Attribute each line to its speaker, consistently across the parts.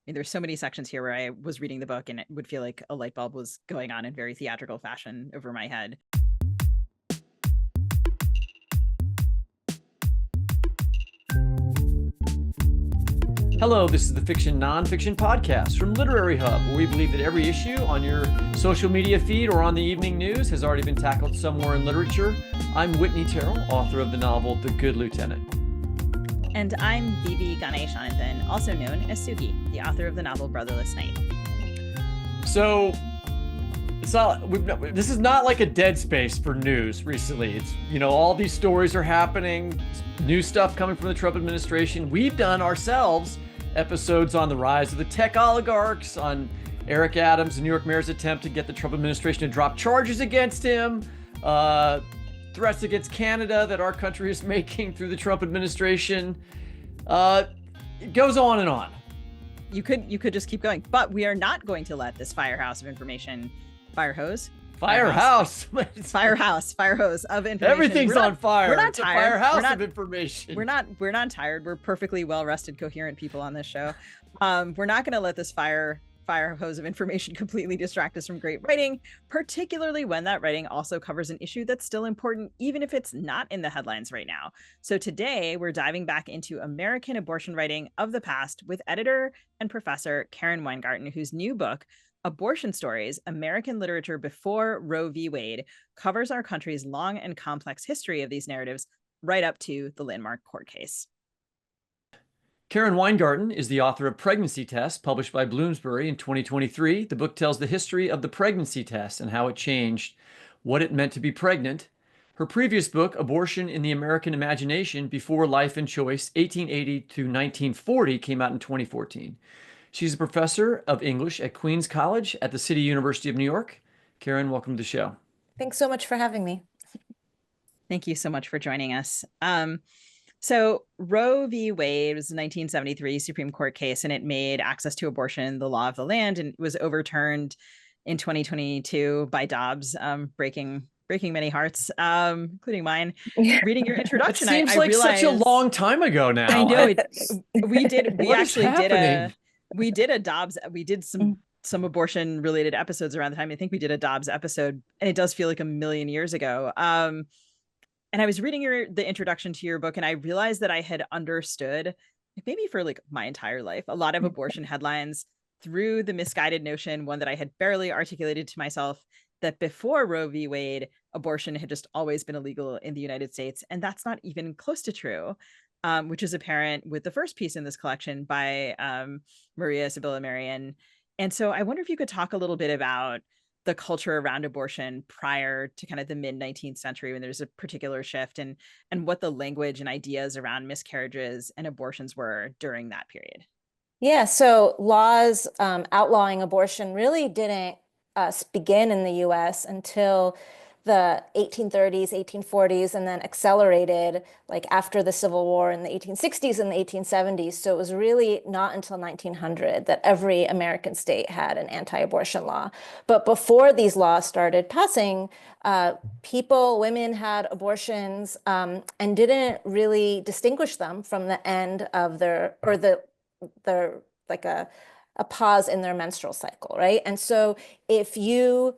Speaker 1: mean, there's so many sections here where I was reading the book and it would feel like a light bulb was going on in very theatrical fashion over my head.
Speaker 2: Hello, this is the Fiction Nonfiction Podcast from Literary Hub, where we believe that every issue on your social media feed or on the evening news has already been tackled somewhere in literature. I'm Whitney Terrell, author of the novel The Good Lieutenant.
Speaker 1: And I'm V.V. Ganeshananthan, also known as Suki, the author of the novel Brotherless Night.
Speaker 2: So, this is not like a dead space for news recently. It's, all these stories are happening, new stuff coming from the Trump administration. We've done ourselves episodes on the rise of the tech oligarchs, on Eric Adams, the New York mayor's attempt to get the Trump administration to drop charges against him, threats against Canada that our country is making through the Trump administration. It goes on and on.
Speaker 1: You could just keep going, but we are not going to let this firehouse of information, fire hose of information.
Speaker 2: Everything's on fire.
Speaker 1: We're not
Speaker 2: it's
Speaker 1: tired.
Speaker 2: A firehouse of information.
Speaker 1: We're not tired. We're perfectly well-rested, coherent people on this show. We're not going to let this fire hose of information completely distract us from great writing, particularly when that writing also covers an issue that's still important, even if it's not in the headlines right now. So today we're diving back into American abortion writing of the past with editor and professor Karen Weingarten, whose new book, Abortion Stories, American Literature Before Roe v. Wade, covers our country's long and complex history of these narratives right up to the landmark court case.
Speaker 2: Karen Weingarten is the author of Pregnancy Test, published by Bloomsbury in 2023. The book tells the history of the pregnancy test and how it changed what it meant to be pregnant. Her previous book, Abortion in the American Imagination, Before Life and Choice, 1880 to 1940, came out in 2014. She's a professor of English at Queens College at the City University of New York. Karen, welcome to the show.
Speaker 3: Thanks so much for having me.
Speaker 1: Thank you so much for joining us. So Roe v. Wade was a 1973 Supreme Court case, and it made access to abortion the law of the land, and it was overturned in 2022 by Dobbs, breaking many hearts, including mine. Reading your introduction,
Speaker 2: it seems like such a long time ago now.
Speaker 1: I know we did a Dobbs. We did some abortion related episodes around the time. I think we did a Dobbs episode, and it does feel like a million years ago. And I was reading the introduction to your book, and I realized that I had understood, maybe for like my entire life, a lot of abortion headlines through the misguided notion, one that I had barely articulated to myself, that before Roe v. Wade, abortion had just always been illegal in the United States. And that's not even close to true, which is apparent with the first piece in this collection by Maria Sybilla Merian. And so I wonder if you could talk a little bit about the culture around abortion prior to kind of the mid-19th century, when there's a particular shift, and what the language and ideas around miscarriages and abortions were during that period.
Speaker 3: Yeah, so laws outlawing abortion really didn't begin in the US until the 1830s, 1840s, and then accelerated like after the Civil War in the 1860s and the 1870s. So it was really not until 1900 that every American state had an anti-abortion law. But before these laws started passing, women had abortions and didn't really distinguish them from the end of their like a pause in their menstrual cycle, right? And so if your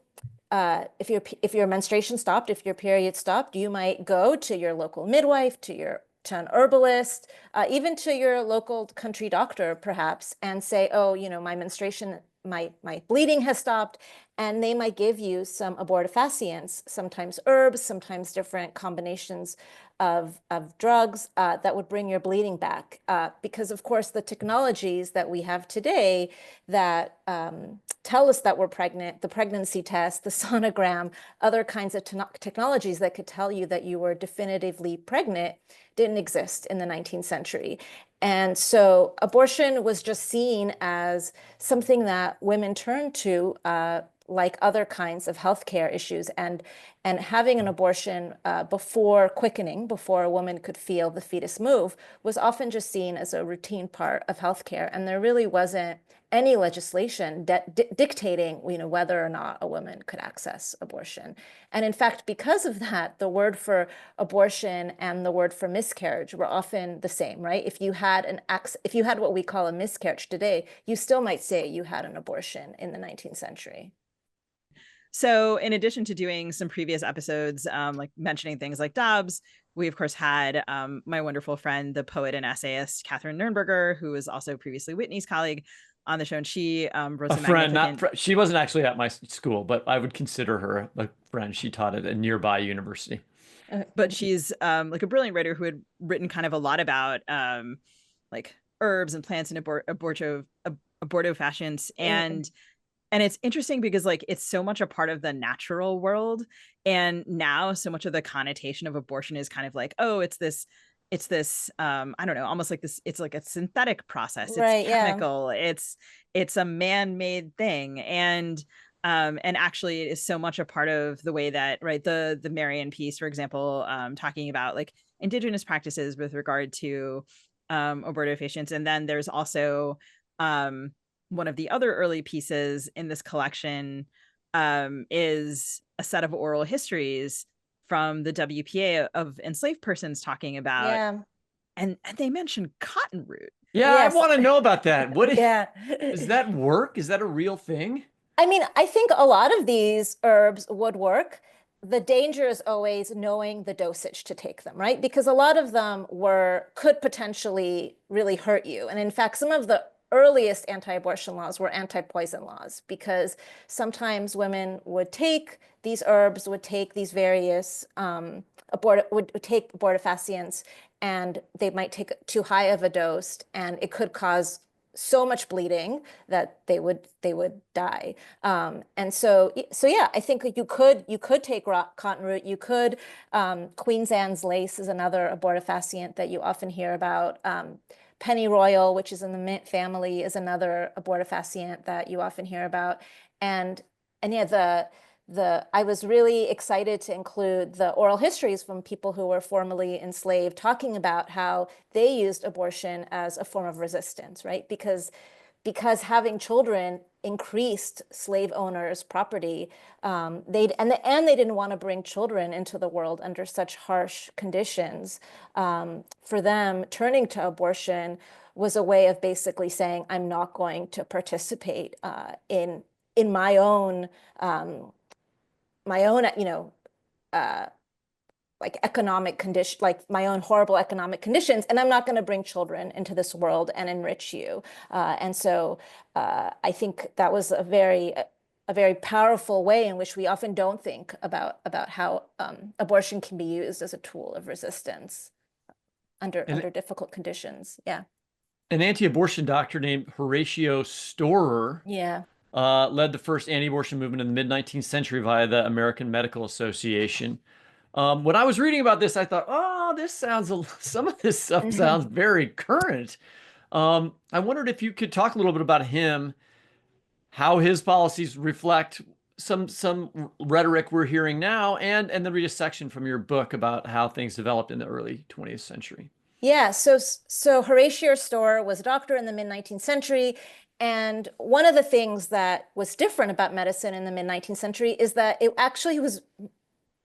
Speaker 3: menstruation stopped, if your period stopped, you might go to your local midwife, to an herbalist, even to your local country doctor, perhaps, and say, oh, my menstruation, my bleeding has stopped. And they might give you some abortifacients, sometimes herbs, sometimes different combinations of drugs that would bring your bleeding back. Because of course, the technologies that we have today that tell us that we're pregnant, the pregnancy test, the sonogram, other kinds of technologies that could tell you that you were definitively pregnant didn't exist in the 19th century. And so abortion was just seen as something that women turned to like other kinds of healthcare issues. And having an abortion before quickening, before a woman could feel the fetus move, was often just seen as a routine part of healthcare. And there really wasn't any legislation dictating, whether or not a woman could access abortion. And in fact, because of that, the word for abortion and the word for miscarriage were often the same, right? If you had what we call a miscarriage today, you still might say you had an abortion in the 19th century.
Speaker 1: So in addition to doing some previous episodes, like mentioning things like Dobbs, we of course had my wonderful friend, the poet and essayist, Catherine Nernberger, who was also previously Whitney's colleague on the show. And she wrote some magnificent...
Speaker 2: She wasn't actually at my school, but I would consider her a friend. She taught at a nearby university.
Speaker 1: But she's like a brilliant writer who had written kind of a lot about like herbs and plants and abortifacients. And it's interesting because like it's so much a part of the natural world. And now so much of the connotation of abortion is kind of like, oh, it's this I don't know, almost like this, it's like a synthetic process.
Speaker 3: Right,
Speaker 1: it's chemical, yeah. It's a man-made thing. And actually it is so much a part of the way that, right, the Merian piece, for example, talking about like indigenous practices with regard to abortifacients. And then there's also one of the other early pieces in this collection is a set of oral histories from the WPA of enslaved persons talking about,
Speaker 3: yeah.
Speaker 1: and they mentioned cottonroot.
Speaker 2: Yeah, yes. I want to know about that. What is,
Speaker 3: yeah.
Speaker 2: Does that work? Is that a real thing?
Speaker 3: I mean, I think a lot of these herbs would work. The danger is always knowing the dosage to take them, right? Because a lot of them could potentially really hurt you. And in fact, some of the earliest anti-abortion laws were anti-poison laws, because sometimes women would take these herbs, would take these various would take abortifacients, and they might take too high of a dose, and it could cause so much bleeding that they would die. And so yeah, I think you could take cottonroot. You could Queen's Anne's lace is another abortifacient that you often hear about. Pennyroyal, which is in the mint family, is another abortifacient that you often hear about. And yeah, I was really excited to include the oral histories from people who were formerly enslaved, talking about how they used abortion as a form of resistance, right? Because having children increased slave owners' property. They didn't want to bring children into the world under such harsh conditions. For them, turning to abortion was a way of basically saying, I'm not going to participate in my own like economic condition, like my own horrible economic conditions, and I'm not going to bring children into this world and enrich you. And so I think that was a very powerful way in which we often don't think about how abortion can be used as a tool of resistance under difficult conditions. Yeah.
Speaker 2: An anti-abortion doctor named Horatio Storer led the first anti-abortion movement in the mid-19th century via the American Medical Association. When I was reading about this, I thought, oh, some of this stuff sounds very current. I wondered if you could talk a little bit about him, how his policies reflect some rhetoric we're hearing now, and then read a section from your book about how things developed in the early 20th century.
Speaker 3: Yeah, so Horatio Storer was a doctor in the mid-19th century. And one of the things that was different about medicine in the mid-19th century is that it actually was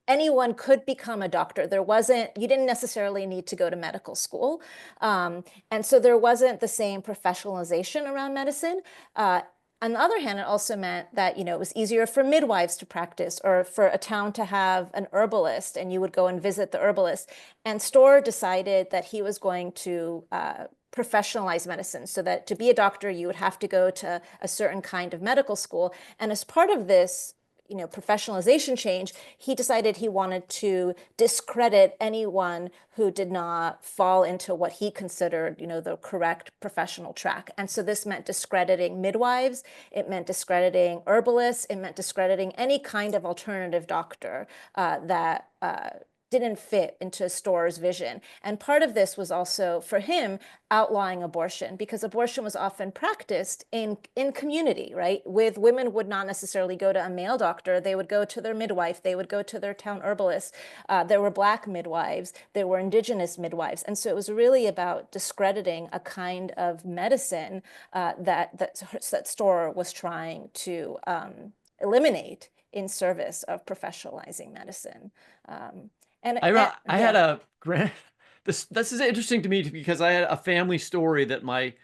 Speaker 3: anyone could become a doctor. You didn't necessarily need to go to medical school. And so there wasn't the same professionalization around medicine. On the other hand, it also meant that, it was easier for midwives to practice, or for a town to have an herbalist, and you would go and visit the herbalist. And Storer decided that he was going to professionalize medicine, so that to be a doctor, you would have to go to a certain kind of medical school. And as part of this, professionalization change, he decided he wanted to discredit anyone who did not fall into what he considered, the correct professional track. And so this meant discrediting midwives, it meant discrediting herbalists, it meant discrediting any kind of alternative doctor that didn't fit into Storr's vision. And part of this was also, for him, outlawing abortion, because abortion was often practiced in community, right? With women would not necessarily go to a male doctor. They would go to their midwife. They would go to their town herbalist. There were Black midwives. There were indigenous midwives. And so it was really about discrediting a kind of medicine that Storr was trying to eliminate in service of professionalizing medicine.
Speaker 2: I had a this is interesting to me because I had a family story that my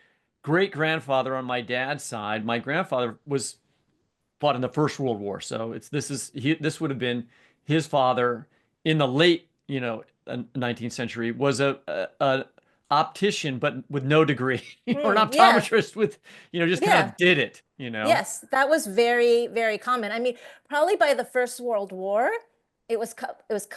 Speaker 2: great grandfather on my dad's side, my grandfather was fought in the First World War. So this would have been his father in the late, 19th century, was a optician, but with no degree, or an
Speaker 3: Yeah.
Speaker 2: optometrist with, just kind of did it,
Speaker 3: Yes, that was very, very common. I mean, probably by the First World War, it was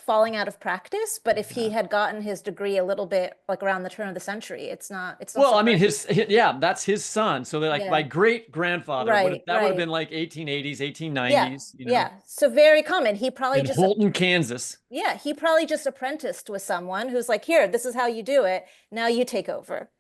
Speaker 3: falling out of practice. But if he had gotten his degree a little bit like around the turn of the century, it's not
Speaker 2: Well, I mean,
Speaker 3: surprising.
Speaker 2: that's his son. So they're like my
Speaker 3: Yeah.
Speaker 2: great grandfather
Speaker 3: Right,
Speaker 2: that would have
Speaker 3: right.
Speaker 2: been like 1880s,
Speaker 3: Yeah,
Speaker 2: 1890s,
Speaker 3: yeah. So very common. He probably
Speaker 2: in
Speaker 3: just,
Speaker 2: Holton, Kansas.
Speaker 3: yeah, he probably just apprenticed with someone who's like, here, this is how you do it. Now you take over.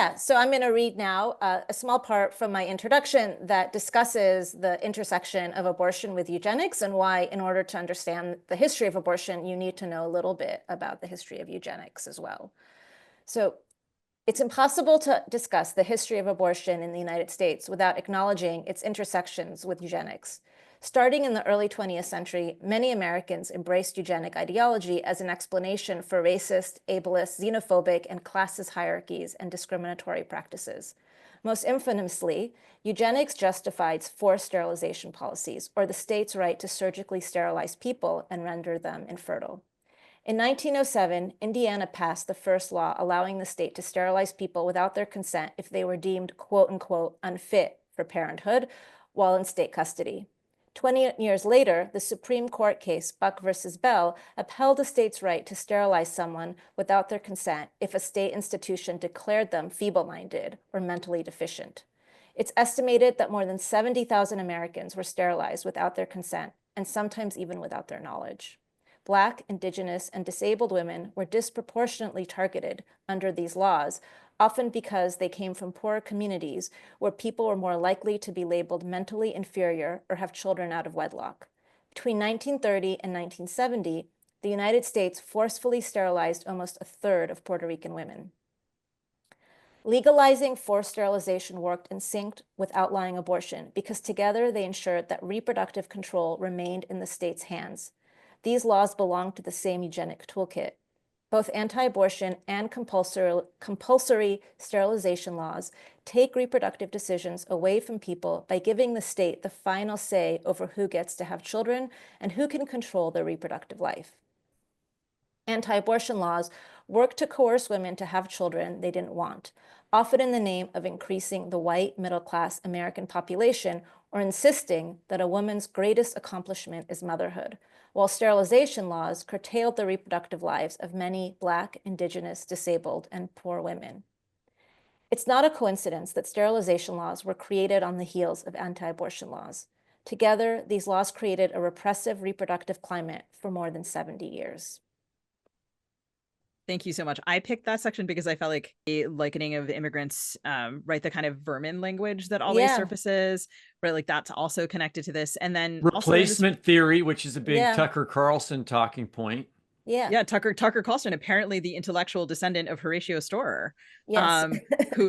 Speaker 3: Yeah, so I'm going to read now a small part from my introduction that discusses the intersection of abortion with eugenics and why, in order to understand the history of abortion, you need to know a little bit about the history of eugenics as well. So it's impossible to discuss the history of abortion in the United States without acknowledging its intersections with eugenics. Starting in the early 20th century, many Americans embraced eugenic ideology as an explanation for racist, ableist, xenophobic, and classist hierarchies and discriminatory practices. Most infamously, eugenics justified forced sterilization policies, or the state's right to surgically sterilize people and render them infertile. In 1907, Indiana passed the first law allowing the state to sterilize people without their consent if they were deemed quote unquote unfit for parenthood while in state custody. 20 years later, the Supreme Court case Buck versus Bell upheld the state's right to sterilize someone without their consent if a state institution declared them feeble-minded or mentally deficient. It's estimated that more than 70,000 Americans were sterilized without their consent, and sometimes even without their knowledge. Black, Indigenous, and disabled women were disproportionately targeted under these laws, often because they came from poorer communities where people were more likely to be labeled mentally inferior or have children out of wedlock. Between 1930 and 1970, the United States forcefully sterilized almost a third of Puerto Rican women. Legalizing forced sterilization worked in sync with outlawing abortion because together they ensured that reproductive control remained in the state's hands. These laws belong to the same eugenic toolkit. Both anti-abortion and compulsory sterilization laws take reproductive decisions away from people by giving the state the final say over who gets to have children and who can control their reproductive life. Anti-abortion laws work to coerce women to have children they didn't want, often in the name of increasing the white middle-class American population or insisting that a woman's greatest accomplishment is motherhood, while sterilization laws curtailed the reproductive lives of many Black, Indigenous, disabled, and poor women. It's not a coincidence that sterilization laws were created on the heels of anti-abortion laws. Together, these laws created a repressive reproductive climate for more than 70 years.
Speaker 1: Thank you so much. I picked that section because I felt like a likening of immigrants, right? The kind of vermin language that always surfaces, right? Like that's also connected to this. And then
Speaker 2: replacement theory, which is a big Tucker Carlson talking point.
Speaker 3: Yeah.
Speaker 1: Tucker Carlson, apparently the intellectual descendant of Horatio Storer,
Speaker 3: yes.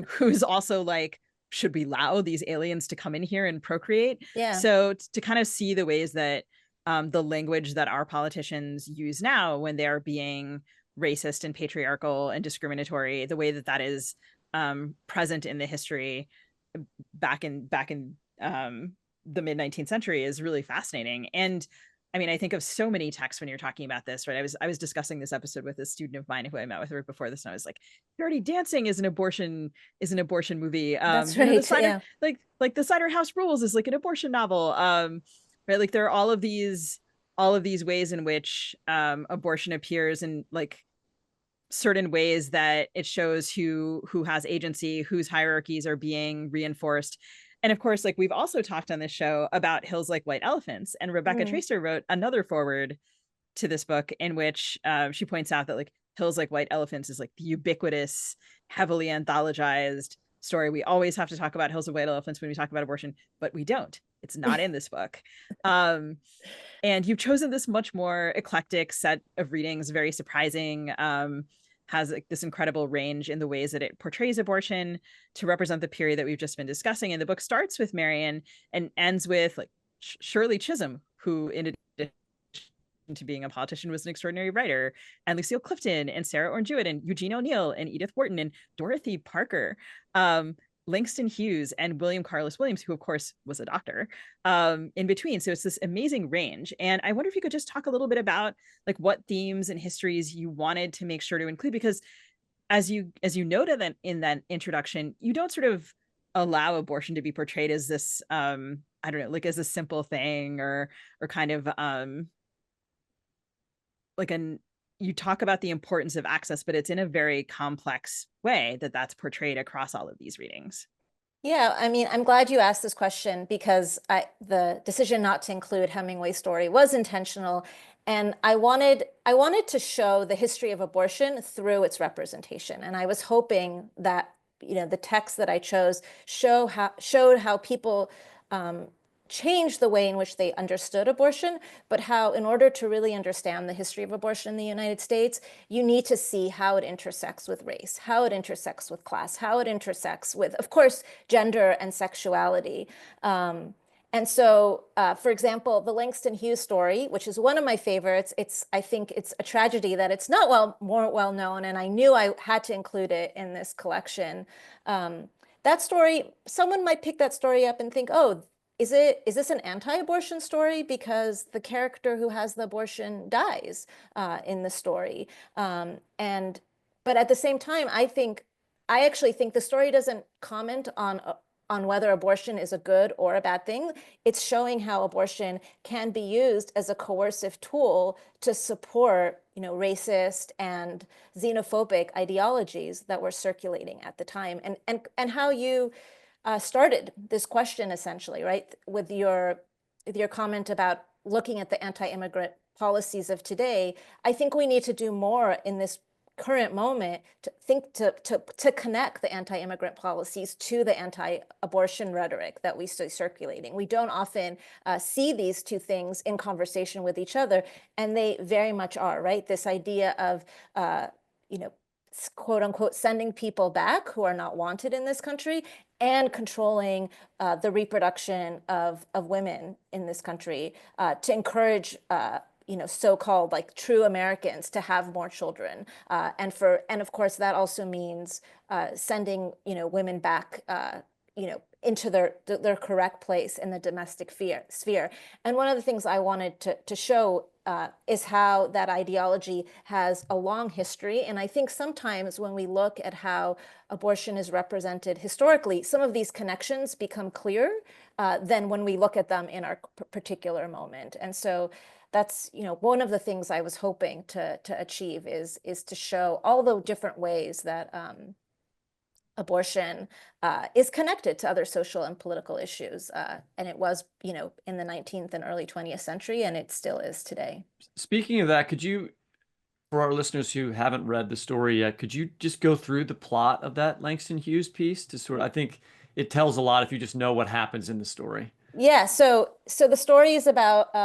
Speaker 1: who's also like, should we allow these aliens to come in here and procreate?
Speaker 3: Yeah.
Speaker 1: So to kind of see the ways that the language that our politicians use now when they are being racist and patriarchal and discriminatory, the way that that is present in the history back in the mid 19th century is really fascinating. And I mean, I think of so many texts when you're talking about this, right? I was discussing this episode with a student of mine who I met with right before this, and I was like, "Dirty Dancing is an abortion movie."
Speaker 3: That's right.
Speaker 1: The Cider, like the Cider House Rules is like an abortion novel. Right? Like there are all of these ways in which abortion appears in like certain ways that it shows who has agency, whose hierarchies are being reinforced. And of course, like we've also talked on this show about Hills Like White Elephants, and Rebecca Tracer wrote another foreword to this book in which she points out that like Hills Like White Elephants is like the ubiquitous, heavily anthologized story. We always have to talk about Hills of White Elephants when we talk about abortion, but we don't. It's not in this book. And you've chosen this much more eclectic set of readings, very surprising, has like this incredible range in the ways that it portrays abortion to represent the period that we've just been discussing. And the book starts with Merian and ends with like Shirley Chisholm, who in addition to being a politician was an extraordinary writer, and Lucille Clifton and Sarah Orne Jewett and Eugene O'Neill and Edith Wharton and Dorothy Parker. Langston Hughes and William Carlos Williams, who of course was a doctor, in between. So it's this amazing range. And I wonder if you could just talk a little bit about like what themes and histories you wanted to make sure to include, because as you noted that in that introduction, you don't sort of allow abortion to be portrayed as this, I don't know, like as a simple thing or kind of like you talk about the importance of access, but it's in a very complex way that's portrayed across all of these readings.
Speaker 3: Yeah, I mean, I'm glad you asked this question because the decision not to include Hemingway's story was intentional. And I wanted to show the history of abortion through its representation. And I was hoping that, the text that I chose showed how people changed the way in which they understood abortion, but how in order to really understand the history of abortion in the United States, you need to see how it intersects with race, how it intersects with class, how it intersects with, of course, gender and sexuality. And so, for example, the Langston Hughes story, which is one of my favorites, I think it's a tragedy that it's not more well known, and I knew I had to include it in this collection. That story, someone might pick that story up and think, oh, is this an anti-abortion story because the character who has the abortion dies in the story? But at the same time, I actually think the story doesn't comment on whether abortion is a good or a bad thing. It's showing how abortion can be used as a coercive tool to support, racist and xenophobic ideologies that were circulating at the time, and how you started this question essentially, right? With your comment about looking at the anti-immigrant policies of today. I think we need to do more in this current moment to connect the anti-immigrant policies to the anti-abortion rhetoric that we see circulating. We don't often see these two things in conversation with each other, and they very much are, right? This idea of, quote unquote, sending people back who are not wanted in this country and controlling the reproduction of women in this country to encourage so-called like true Americans to have more children, and of course that also means sending women back into their correct place in the domestic sphere. And one of the things I wanted to show is how that ideology has a long history. And I think sometimes when we look at how abortion is represented historically, some of these connections become clearer than when we look at them in our particular moment. And so that's one of the things I was hoping to achieve is to show all the different ways that abortion is connected to other social and political issues. And it was, in the 19th and early 20th century, and it still is today.
Speaker 2: Speaking of that, could you, for our listeners who haven't read the story yet, could you just go through the plot of that Langston Hughes piece to sort of, I think it tells a lot if you just know what happens in the story.
Speaker 3: Yeah, so the story is about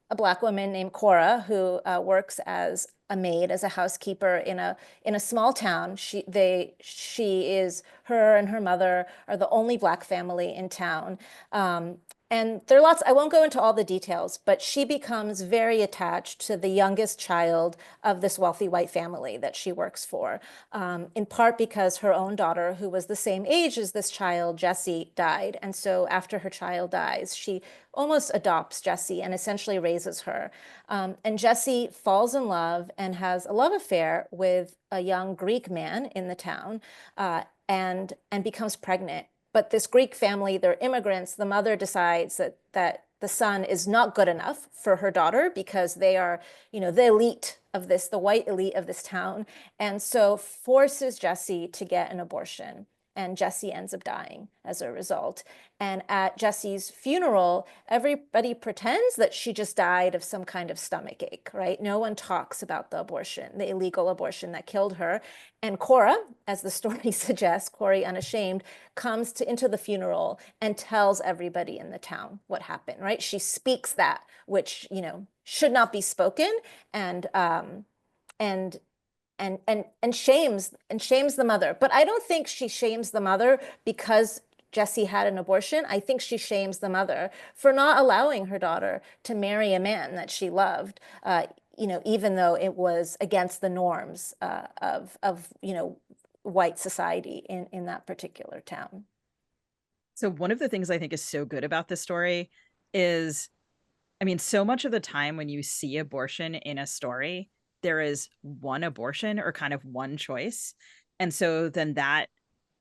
Speaker 3: a Black woman named Cora who works as a maid, as a housekeeper in a small town. Her and her mother are the only Black family in town. And there are lots, I won't go into all the details, but she becomes very attached to the youngest child of this wealthy white family that she works for, in part because her own daughter, who was the same age as this child, Jessie, died. And so after her child dies, she almost adopts Jessie and essentially raises her. And Jessie falls in love and has a love affair with a young Greek man in the town, and becomes pregnant. But this Greek family, they're immigrants. The mother decides that the son is not good enough for her daughter because they are, the elite of this, the white elite of this town, and so forces Jessie to get an abortion. and Jesse ends up dying as a result. And at Jesse's funeral, everybody pretends that she just died of some kind of stomach ache, right? No one talks about the abortion, the illegal abortion that killed her. And Cora, as the story suggests, Corey Unashamed, comes into the funeral and tells everybody in the town what happened, right? She speaks that, which, you know, should not be spoken, and shames the mother. But I don't think she shames the mother because Jesse had an abortion. I think she shames the mother for not allowing her daughter to marry a man that she loved, you know, even though it was against the norms of you know, white society in that particular town.
Speaker 1: So one of the things I think is so good about this story is, I mean, so much of the time when you see abortion in a story, there is one abortion or kind of one choice. And so then that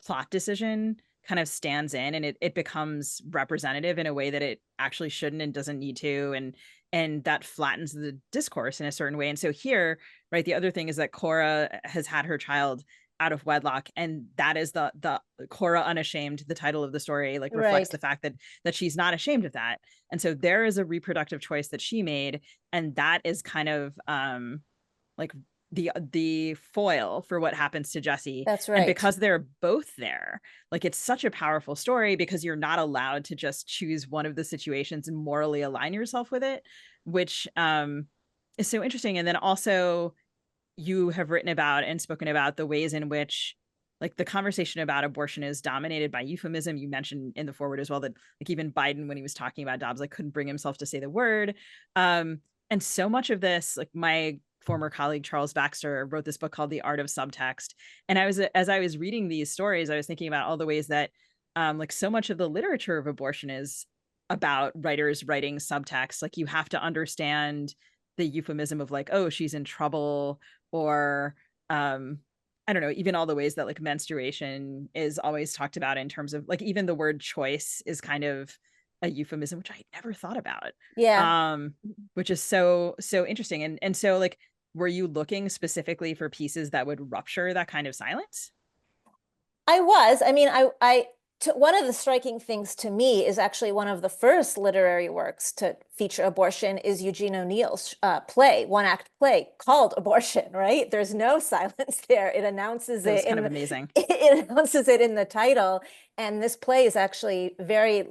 Speaker 1: plot decision kind of stands in, and it becomes representative in a way that it actually shouldn't and doesn't need to. And that flattens the discourse in a certain way. And so here, right, the other thing is that Cora has had her child out of wedlock, and that is the Cora Unashamed, the title of the story, like reflects the fact that she's not ashamed of that. And so there is a reproductive choice that she made, and that is kind of like the foil for what happens to Jesse.
Speaker 3: That's right.
Speaker 1: And because they're both there, like, it's such a powerful story because you're not allowed to just choose one of the situations and morally align yourself with it, which is so interesting. And then also, you have written about and spoken about the ways in which, like, the conversation about abortion is dominated by euphemism. You mentioned in the forward as well that, like, even Biden, when he was talking about Dobbs, like, couldn't bring himself to say the word. And so much of this, like, my former colleague Charles Baxter wrote this book called The Art of Subtext. And as I was reading these stories, I was thinking about all the ways that like, so much of the literature of abortion is about writers writing subtext. Like, you have to understand the euphemism of, like, oh, she's in trouble, or I don't know, even all the ways that, like, menstruation is always talked about in terms of, like, even the word choice is kind of a euphemism, which I never thought about.
Speaker 3: Yeah.
Speaker 1: Which is so interesting. And so, like, were you looking specifically for pieces that would rupture that kind of silence?
Speaker 3: I was. I mean, one of the striking things to me is actually one of the first literary works to feature abortion is Eugene O'Neill's play, one-act play called Abortion, right? There's no silence there. It announces it.
Speaker 1: Kind of amazing.
Speaker 3: It announces it in the title. And this play is actually very,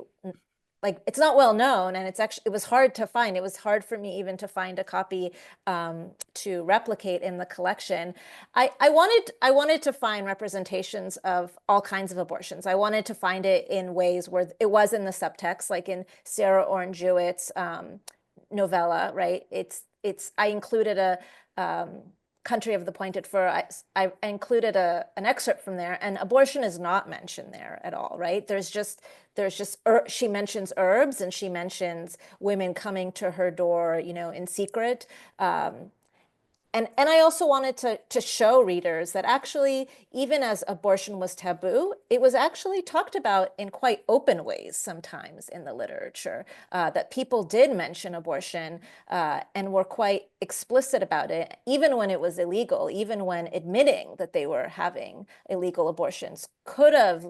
Speaker 3: like, it's not well known, and it was hard to find. It was hard for me even to find a copy to replicate in the collection. I wanted to find representations of all kinds of abortions. I wanted to find it in ways where it was in the subtext, like in Sarah Orne Jewett's novella, right? I included a Country of the Pointed Fur. I included an excerpt from there, and abortion is not mentioned there at all, right? She mentions herbs, and she mentions women coming to her door, you know, in secret. And I also wanted to show readers that actually, even as abortion was taboo, it was actually talked about in quite open ways sometimes in the literature, that people did mention abortion and were quite explicit about it, even when it was illegal, even when admitting that they were having illegal abortions could have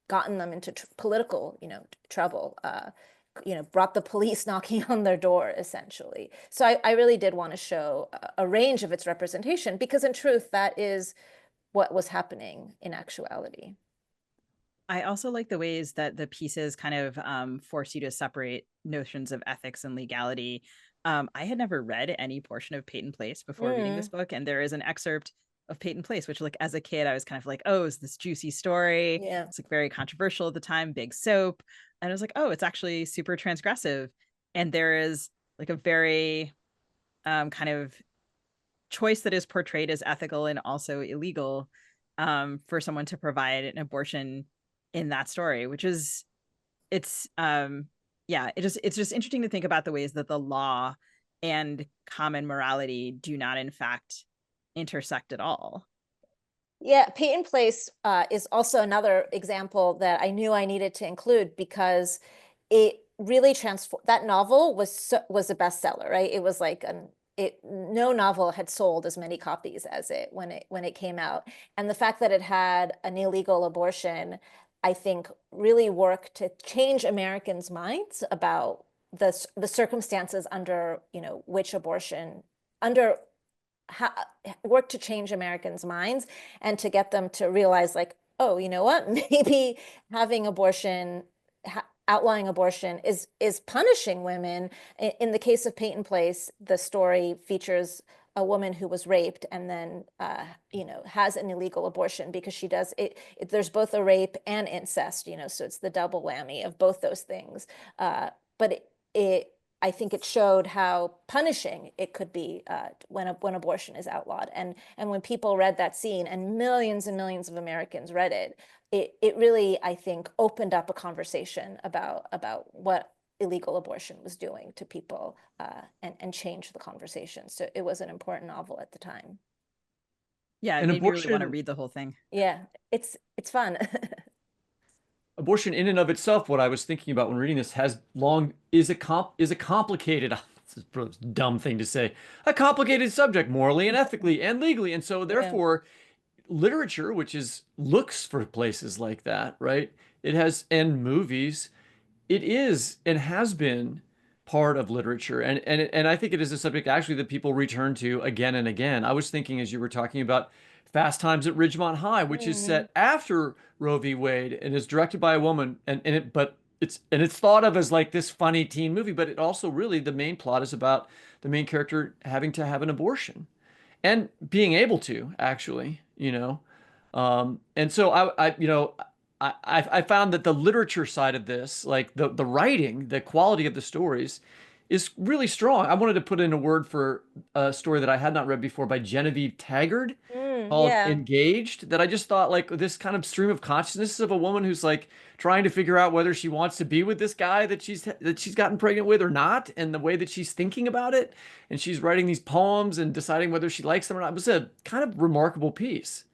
Speaker 3: gotten them into political, you know, trouble. You know, brought the police knocking on their door, essentially. So I really did want to show a range of its representation, because in truth, that is what was happening in actuality.
Speaker 1: I also like the ways that the pieces kind of force you to separate notions of ethics and legality. I had never read any portion of Peyton Place before reading this book, and there is an excerpt of Peyton Place, which, like, as a kid, I was kind of like, oh, is this juicy story?
Speaker 3: Yeah.
Speaker 1: It's, like, very controversial at the time, big soap. And I was like, oh, it's actually super transgressive. And there is, like, a very kind of choice that is portrayed as ethical and also illegal for someone to provide an abortion in that story, which is, it's just interesting to think about the ways that the law and common morality do not, in fact, intersect at all.
Speaker 3: Yeah, Peyton Place is also another example that I knew I needed to include, because it really transformed. That novel was a bestseller, right? It was like no novel had sold as many copies as it when it came out. And the fact that it had an illegal abortion, I think, really worked to change Americans' minds about the circumstances under, which abortion, worked to change Americans' minds and to get them to realize, like, oh, you know what, maybe having abortion, outlawing abortion is punishing women. In the case of Peyton Place, the story features a woman who was raped and then, has an illegal abortion because she does it. There's both a rape and incest, so it's the double whammy of both those things. But I think it showed how punishing it could be when abortion is outlawed. And when people read that scene, and millions of Americans read it, it really, I think, opened up a conversation about what illegal abortion was doing to people, and changed the conversation. So it was an important novel at the time.
Speaker 1: Yeah, it
Speaker 2: And
Speaker 1: made me really want to
Speaker 2: abortion,
Speaker 1: read the whole thing.
Speaker 3: Yeah, it's fun.
Speaker 2: abortion in and of itself, what I was thinking about when reading this, is a complicated, this is a dumb thing to say, a complicated subject morally and ethically and legally. And so
Speaker 3: Yeah.
Speaker 2: therefore, literature, which looks for places like that, right? It has, and movies, it is and has been part of literature. And I think it is a subject actually that people return to again and again. I was thinking as you were talking about Fast Times at Ridgemont High, which is set after Roe v. Wade and is directed by a woman, but it's thought of as like this funny teen movie, but it also really, the main plot is about the main character having to have an abortion and being able to actually, and so I found that the literature side of this, like the writing, the quality of the stories, is really strong. I wanted to put in a word for a story that I had not read before by Genevieve Taggart called
Speaker 3: Yeah.
Speaker 2: Engaged, that I just thought, like, this kind of stream of consciousness of a woman who's like trying to figure out whether she wants to be with this guy that she's gotten pregnant with or not, and the way that she's thinking about it, and she's writing these poems and deciding whether she likes them or not. It was a kind of remarkable piece.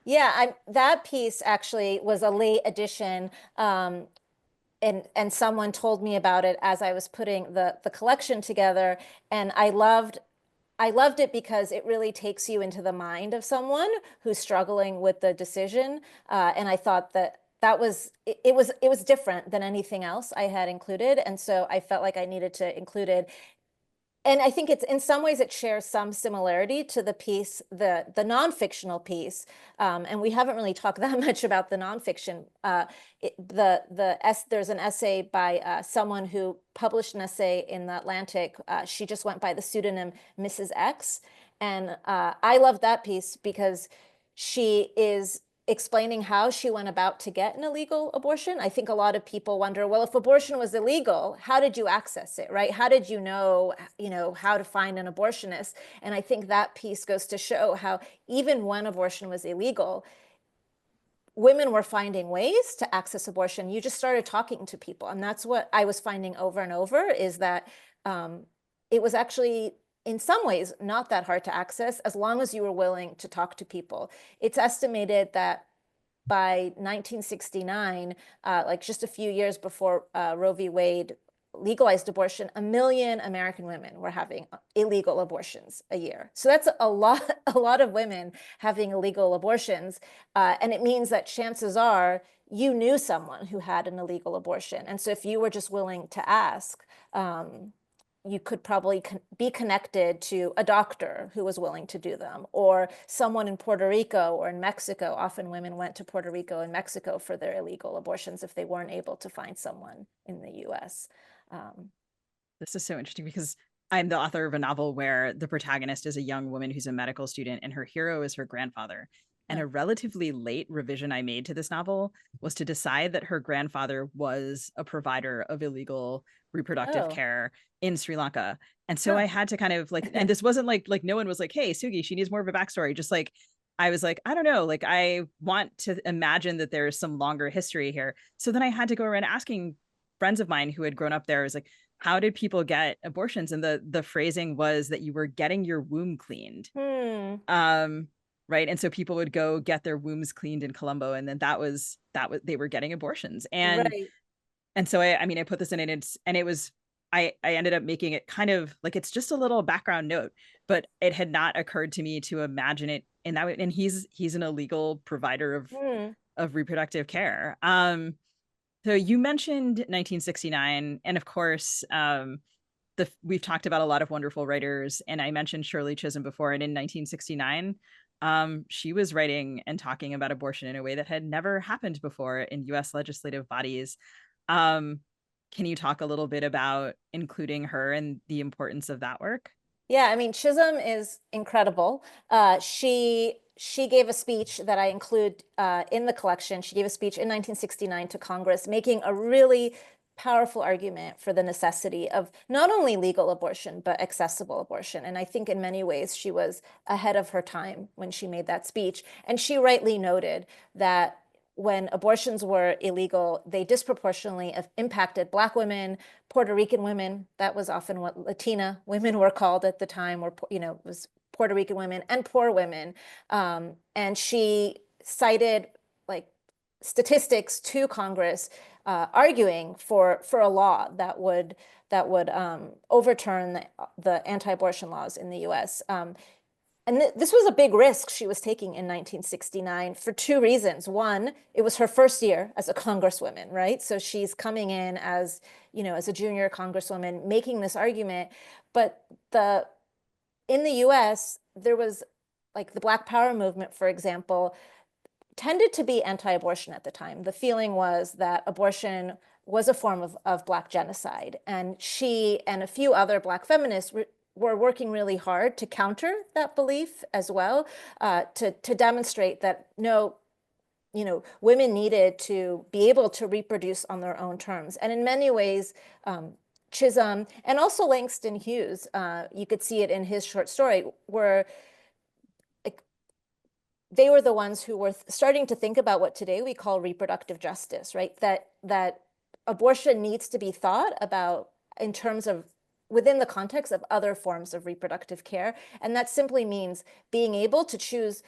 Speaker 3: Yeah, that piece actually was a late addition, and someone told me about it as I was putting the collection together, and I loved it because it really takes you into the mind of someone who's struggling with the decision, and I thought that was it was different than anything else I had included, and so I felt like I needed to include it. And I think it's, in some ways, it shares some similarity to the piece, the non-fictional piece. And we haven't really talked that much about the nonfiction. There's an essay by someone who published an essay in the Atlantic. She just went by the pseudonym Mrs. X. And I love that piece because she is explaining how she went about to get an illegal abortion. I think a lot of people wonder, well, if abortion was illegal, how did you access it, right? How did you know, how to find an abortionist? And I think that piece goes to show how even when abortion was illegal, women were finding ways to access abortion. You just started talking to people. And that's what I was finding over and over, is that it was actually, in some ways, not that hard to access as long as you were willing to talk to people. It's estimated that by 1969, like just a few years before Roe v. Wade legalized abortion, 1 million American women were having illegal abortions a year. So that's a lot of women having illegal abortions. And it means that chances are you knew someone who had an illegal abortion. And so if you were just willing to ask, you could probably be connected to a doctor who was willing to do them, or someone in Puerto Rico or in Mexico. Often women went to Puerto Rico and Mexico for their illegal abortions if they weren't able to find someone in the US.
Speaker 1: This is so interesting because I'm the author of a novel where the protagonist is a young woman who's a medical student and her hero is her grandfather. And a relatively late revision I made to this novel was to decide that her grandfather was a provider of illegal reproductive care in Sri Lanka. And so I had to kind of like, and this wasn't like no one was like, hey, Sugi, she needs more of a backstory. Just like, I was like, I don't know, like I want to imagine that there's some longer history here. So then I had to go around asking friends of mine who had grown up there. I was like, how did people get abortions? And the phrasing was that you were getting your womb cleaned. Right. And so people would go get their wombs cleaned in Colombo. And then that was they were getting abortions. And so I put this in, and it was I ended up making it kind of like, it's just a little background note, but it had not occurred to me to imagine it in that way. And he's an illegal provider of reproductive care. So you mentioned 1969, and of course, we've talked about a lot of wonderful writers, and I mentioned Shirley Chisholm before, and in 1969, she was writing and talking about abortion in a way that had never happened before in U.S. legislative bodies. Um, can you talk a little bit about including her and the importance of that work?
Speaker 3: Yeah, I mean, Chisholm is incredible. She gave a speech that I include in the collection. She gave a speech in 1969 to Congress, making a really powerful argument for the necessity of not only legal abortion, but accessible abortion. And I think in many ways she was ahead of her time when she made that speech. And she rightly noted that when abortions were illegal, they disproportionately impacted Black women, Puerto Rican women. That was often what Latina women were called at the time, or, you know, was Puerto Rican women and poor women. And she cited like statistics to Congress arguing for a law that would overturn the anti-abortion laws in the U.S. And this was a big risk she was taking in 1969 for two reasons. One, it was her first year as a congresswoman, right? So she's coming in as, you know, as a junior congresswoman, making this argument. But in the US, there was like the Black Power movement, for example, tended to be anti-abortion at the time. The feeling was that abortion was a form of Black genocide. And she and a few other Black feminists were working really hard to counter that belief as well, to demonstrate that no, you know, women needed to be able to reproduce on their own terms. And in many ways, Chisholm and also Langston Hughes, you could see it in his short story, they were the ones who were starting to think about what today we call reproductive justice, right? That abortion needs to be thought about in terms of within the context of other forms of reproductive care. And that simply means being able to choose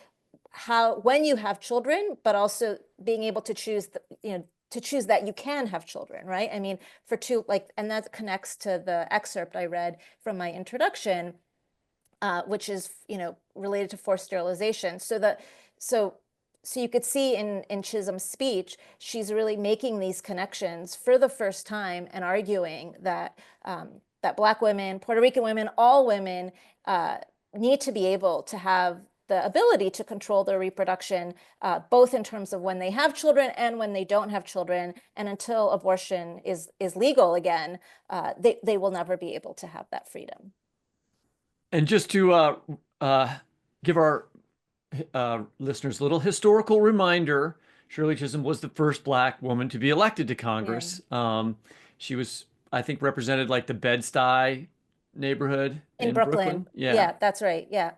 Speaker 3: when you have children, but also being able to choose, to choose that you can have children, right? I mean, and that connects to the excerpt I read from my introduction, which is, related to forced sterilization. So you could see in Chisholm's speech, she's really making these connections for the first time and arguing that that Black women, Puerto Rican women, all women need to be able to have the ability to control their reproduction, both in terms of when they have children and when they don't have children. And until abortion is legal again, they will never be able to have that freedom.
Speaker 2: And just to give our listeners a little historical reminder, Shirley Chisholm was the first Black woman to be elected to Congress. Yeah. She was, I think, represented like the Bed-Stuy neighborhood in Brooklyn.
Speaker 3: Yeah, that's right. Yeah.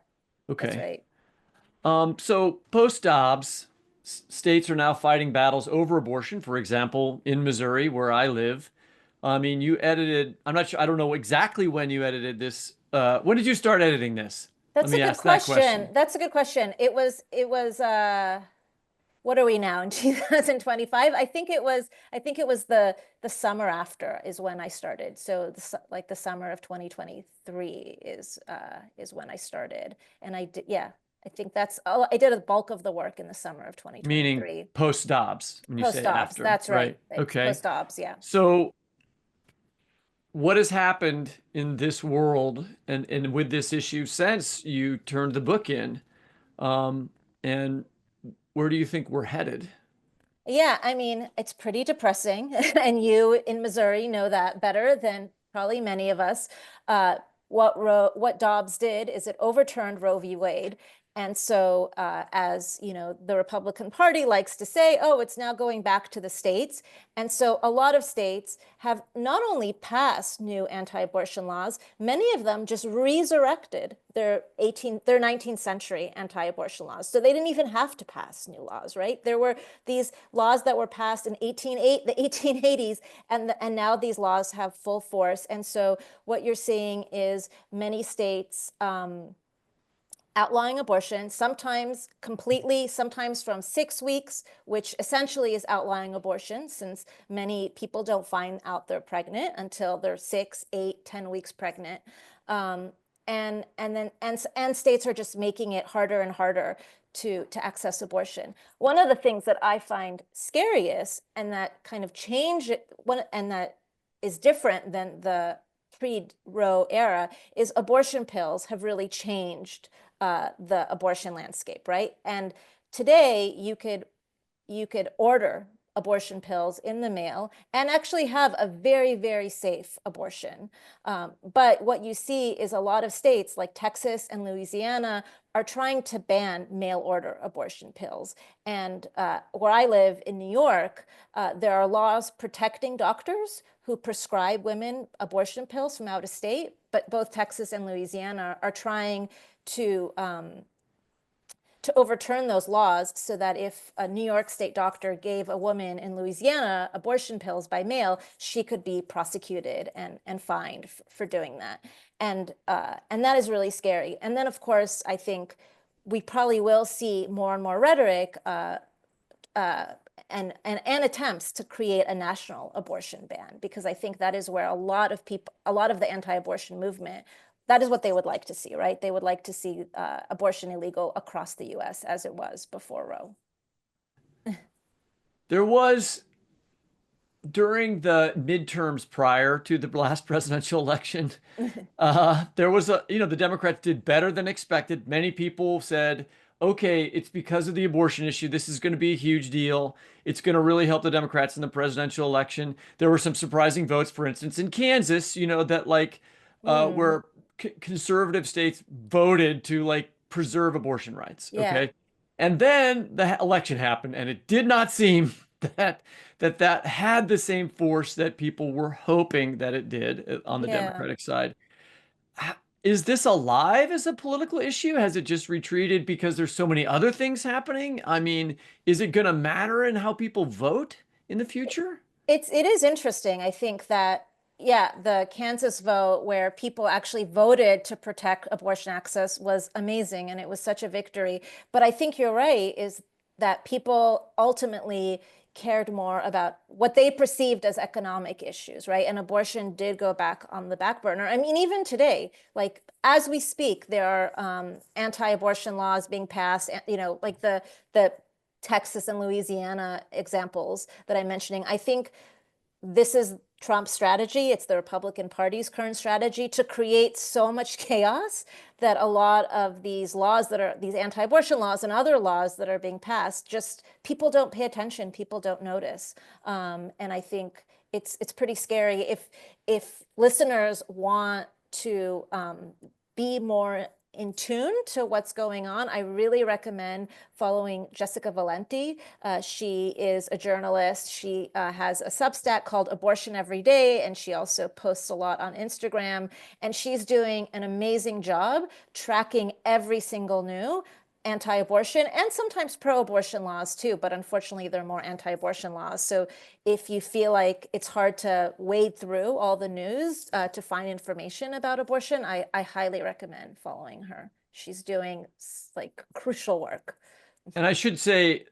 Speaker 2: Okay.
Speaker 3: That's right.
Speaker 2: So post-Dobbs, states are now fighting battles over abortion. For example, in Missouri, where I live. I mean, you edited, I'm not sure, I don't know exactly when you edited this. When did you start editing this?
Speaker 3: That's a good question. That's a good question. It was, what are we now in 2025? I think it was the summer after is when I started. So like the summer of 2023 is when I started. And I did, yeah, I think I did a bulk of the work in the summer of 2023.
Speaker 2: Meaning post-Dobbs, when you say after.
Speaker 3: That's right.
Speaker 2: Okay.
Speaker 3: Post-Dobbs, yeah.
Speaker 2: So what has happened in this world and with this issue since you turned the book in? And where do you think we're headed?
Speaker 3: Yeah, I mean, it's pretty depressing. And you in Missouri know that better than probably many of us. What Dobbs did is it overturned Roe v. Wade. And so as the Republican Party likes to say, oh, it's now going back to the states. And so a lot of states have not only passed new anti-abortion laws, many of them just resurrected their 19th century anti-abortion laws. So they didn't even have to pass new laws, right? There were these laws that were passed in the 1880s, and now these laws have full force. And so what you're seeing is many states outlawing abortion, sometimes completely, sometimes from 6 weeks, which essentially is outlawing abortion, since many people don't find out they're pregnant until they're 6, 8, 10 weeks pregnant. And states are just making it harder and harder to access abortion. One of the things that I find scariest, and that kind of and that is different than the pre-Roe era, is abortion pills have really changed the abortion landscape, right? And today you could order abortion pills in the mail and actually have a very, very safe abortion. But what you see is a lot of states like Texas and Louisiana are trying to ban mail order abortion pills. And where I live in New York, there are laws protecting doctors who prescribe women abortion pills from out of state, but both Texas and Louisiana are trying to overturn those laws so that if a New York state doctor gave a woman in Louisiana abortion pills by mail, she could be prosecuted and fined for doing that. And that is really scary. And then, of course, I think we probably will see more and more rhetoric and attempts to create a national abortion ban, because I think that is where a lot of the anti-abortion movement, that is what they would like to see, right? They would like to see abortion illegal across the US as it was before Roe.
Speaker 2: There was, during the midterms prior to the last presidential election, there was the Democrats did better than expected. Many people said, okay, it's because of the abortion issue. This is going to be a huge deal. It's going to really help the Democrats in the presidential election. There were some surprising votes, for instance, in Kansas, that where conservative states voted to preserve abortion rights.
Speaker 3: Yeah.
Speaker 2: Okay. And then the election happened, and it did not seem that had the same force that people were hoping that it did on the Democratic side. Is this alive as a political issue? Has it just retreated because there's so many other things happening? I mean, is it going to matter in how people vote in the future?
Speaker 3: It is interesting. I think that, the Kansas vote, where people actually voted to protect abortion access, was amazing, and it was such a victory. But I think you're right, is that people ultimately cared more about what they perceived as economic issues, right? And abortion did go back on the back burner. I mean, even today, as we speak, there are anti-abortion laws being passed, like the Texas and Louisiana examples that I'm mentioning. I think this is Trump's strategy. It's the Republican Party's current strategy to create so much chaos that a lot of these laws these anti-abortion laws and other laws that are being passed, just people don't pay attention, people don't notice. And I think it's pretty scary. If listeners want to be more in tune to what's going on, I really recommend following Jessica Valenti. She is a journalist. She has a Substack called Abortion Every Day, and she also posts a lot on Instagram. And she's doing an amazing job tracking every single new anti-abortion and sometimes pro-abortion laws too, but unfortunately they're more anti-abortion laws. So if you feel like it's hard to wade through all the news to find information about abortion, I highly recommend following her. She's doing crucial work.
Speaker 2: And I should say,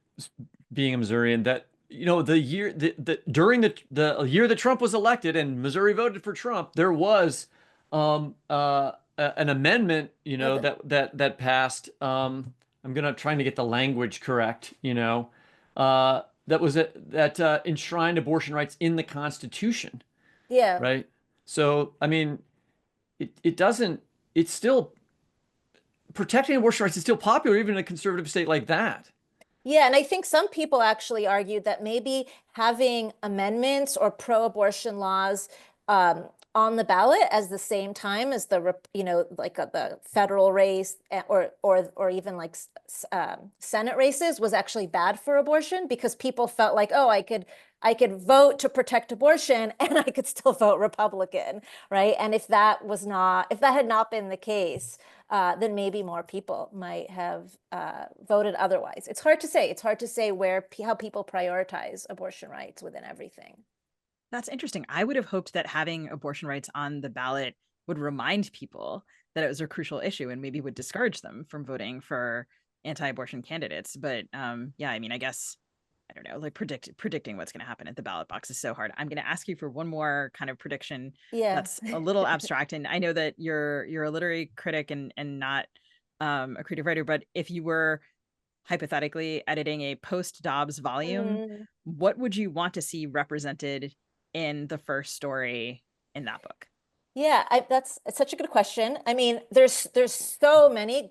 Speaker 2: being a Missourian, that the year during the year that Trump was elected and Missouri voted for Trump, there was an amendment that passed. I'm trying to get the language correct, that enshrined abortion rights in the Constitution.
Speaker 3: Yeah.
Speaker 2: Right. So, I mean, it's still protecting abortion rights is still popular, even in a conservative state like that.
Speaker 3: Yeah, and I think some people actually argued that maybe having amendments or pro-abortion laws on the ballot as the same time as the the federal race or even Senate races was actually bad for abortion, because people felt like, oh, I could vote to protect abortion and I could still vote Republican, right? And if that had not been the case, then maybe more people might have voted otherwise. It's hard to say. It's hard to say how people prioritize abortion rights within everything.
Speaker 1: That's interesting. I would have hoped that having abortion rights on the ballot would remind people that it was a crucial issue and maybe would discourage them from voting for anti-abortion candidates. But yeah, I mean, I guess, I don't know, like predicting what's going to happen at the ballot box is so hard. I'm going to ask you for one more kind of prediction that's a little abstract. And I know that you're a literary critic and not a creative writer, but if you were hypothetically editing a post-Dobbs volume, what would you want to see represented in the first story in that book?
Speaker 3: Yeah, it's such a good question. I mean, there's so many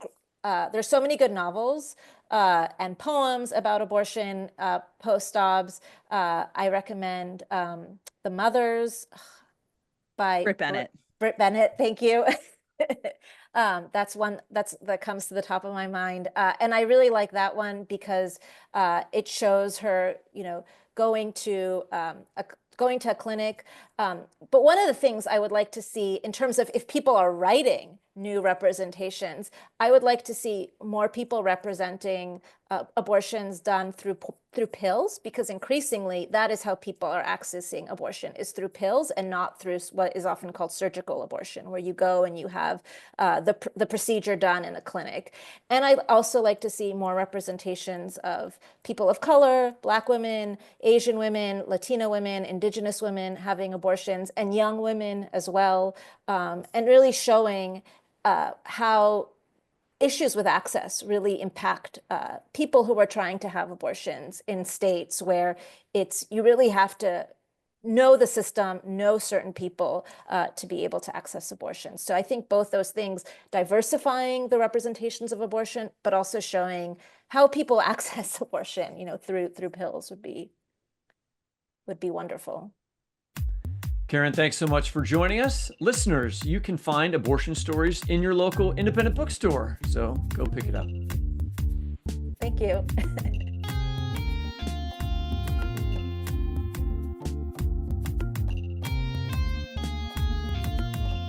Speaker 3: good novels and poems about abortion post-Dobbs. I recommend The Mothers by
Speaker 1: Britt Bennett.
Speaker 3: Britt Bennett, thank you. That's one that comes to the top of my mind. And I really like that one because it shows her, going to a clinic. But one of the things I would like to see in terms of if people are writing new representations, I would like to see more people representing abortions done through pills, because increasingly that is how people are accessing abortion, is through pills and not through what is often called surgical abortion, where you go and you have the procedure done in a clinic. And I also like to see more representations of people of color, Black women, Asian women, Latina women, Indigenous women having abortions, and young women as well, and really showing how issues with access really impact people who are trying to have abortions in states where you really have to know the system, know certain people to be able to access abortion. So I think both those things, diversifying the representations of abortion, but also showing how people access abortion, through pills would be wonderful.
Speaker 2: Karen, thanks so much for joining us. Listeners, you can find abortion stories in your local independent bookstore, so go pick it up.
Speaker 3: Thank you.